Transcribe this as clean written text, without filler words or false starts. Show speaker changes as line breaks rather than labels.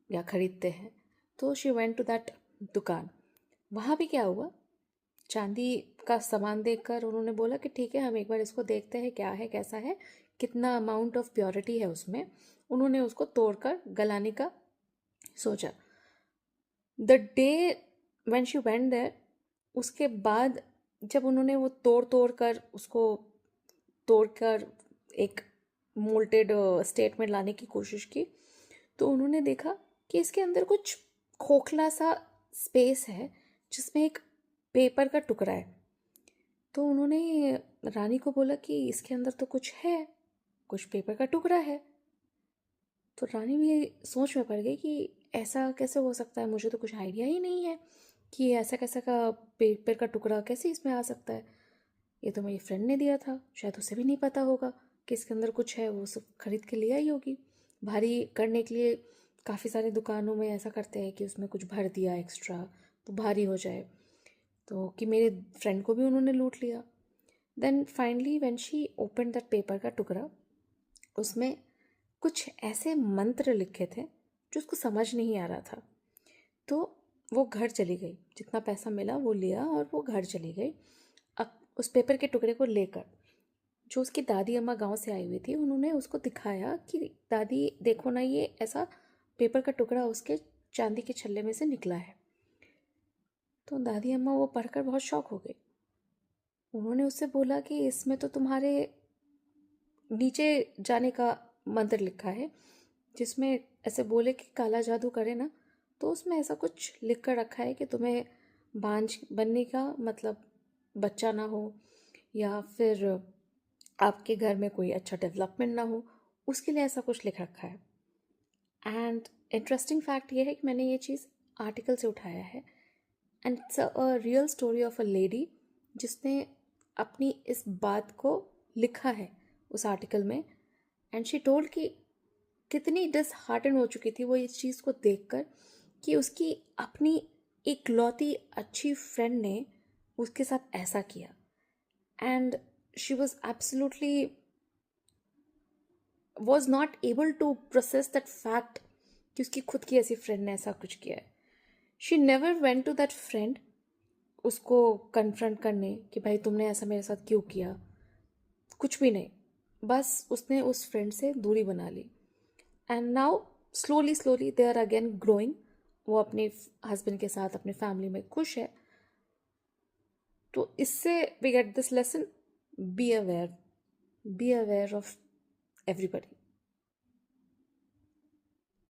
या खरीदते हैं। तो शी वेंट टू दैट दुकान। वहाँ भी क्या हुआ, चांदी का सामान देखकर उन्होंने बोला कि ठीक है, हम एक बार इसको देखते हैं क्या है कैसा है, कितना अमाउंट ऑफ प्योरिटी है उसमें। उन्होंने उसको तोड़कर गलाने का सोचा। The day when she went there, उसके बाद जब उन्होंने वो तोड़कर एक मोल्टेड स्टेट में लाने की कोशिश की, तो उन्होंने देखा कि इसके अंदर कुछ खोखला सा स्पेस है जिसमें एक पेपर का टुकड़ा है। तो उन्होंने रानी को बोला कि इसके अंदर तो कुछ है, कुछ पेपर का टुकड़ा है। तो रानी भी सोच में पड़ गई कि ऐसा कैसे हो सकता है, मुझे तो कुछ आइडिया ही नहीं है कि ऐसा कैसा का पेपर का टुकड़ा कैसे इसमें आ सकता है। ये तो मेरी फ्रेंड ने दिया था, शायद उसे भी नहीं पता होगा कि इसके अंदर कुछ है, वो सब खरीद के ले आई होगी। भारी करने के लिए काफ़ी सारे दुकानों में ऐसा करते हैं कि उसमें कुछ भर दिया एक्स्ट्रा तो भारी हो जाए, तो कि मेरे फ्रेंड को भी उन्होंने लूट लिया। Then finally when she open that paper का टुकड़ा, उसमें कुछ ऐसे मंत्र लिखे थे जो उसको समझ नहीं आ रहा था। तो वो घर चली गई, जितना पैसा मिला वो लिया और वो घर चली गई उस पेपर के टुकड़े को लेकर। जो उसकी दादी अम्मा गांव से आई हुई थी, उन्होंने उसको दिखाया कि दादी देखो ना, ये ऐसा पेपर का टुकड़ा उसके चांदी के छल्ले में से निकला है। तो दादी अम्मा वो पढ़कर बहुत शॉक हो गई। उन्होंने उससे बोला कि इसमें तो तुम्हारे नीचे जाने का मंत्र लिखा है, जिसमें ऐसे बोले कि काला जादू करे ना, तो उसमें ऐसा कुछ लिख कर रखा है कि तुम्हें बांझ बनने का मतलब बच्चा ना हो, या फिर आपके घर में कोई अच्छा डेवलपमेंट ना हो, उसके लिए ऐसा कुछ लिख रखा है। एंड इंटरेस्टिंग फैक्ट ये है कि मैंने ये चीज़ आर्टिकल से उठाया है, and it's a real story of a lady जिसने अपनी इस बात को लिखा है उस आर्टिकल में। एंड शी टोल्ड कि कितनी डिसहार्टन हो चुकी थी वो इस चीज़ को देखकर कि उसकी अपनी इकलौती अच्छी फ्रेंड ने उसके साथ ऐसा किया। And she was absolutely was not able to process that fact कि उसकी खुद की ऐसी फ्रेंड ने ऐसा कुछ किया है। She never went to that friend उसको कन्फ्रंट करने कि भाई तुमने ऐसा मेरे साथ क्यों किया, कुछ भी नहीं। बस उसने उस फ्रेंड से दूरी बना ली। And now slowly slowly they are again growing. वो अपने हस्बैंड के साथ अपने फैमिली में खुश है। तो इससे we get this lesson, be aware, be aware of everybody.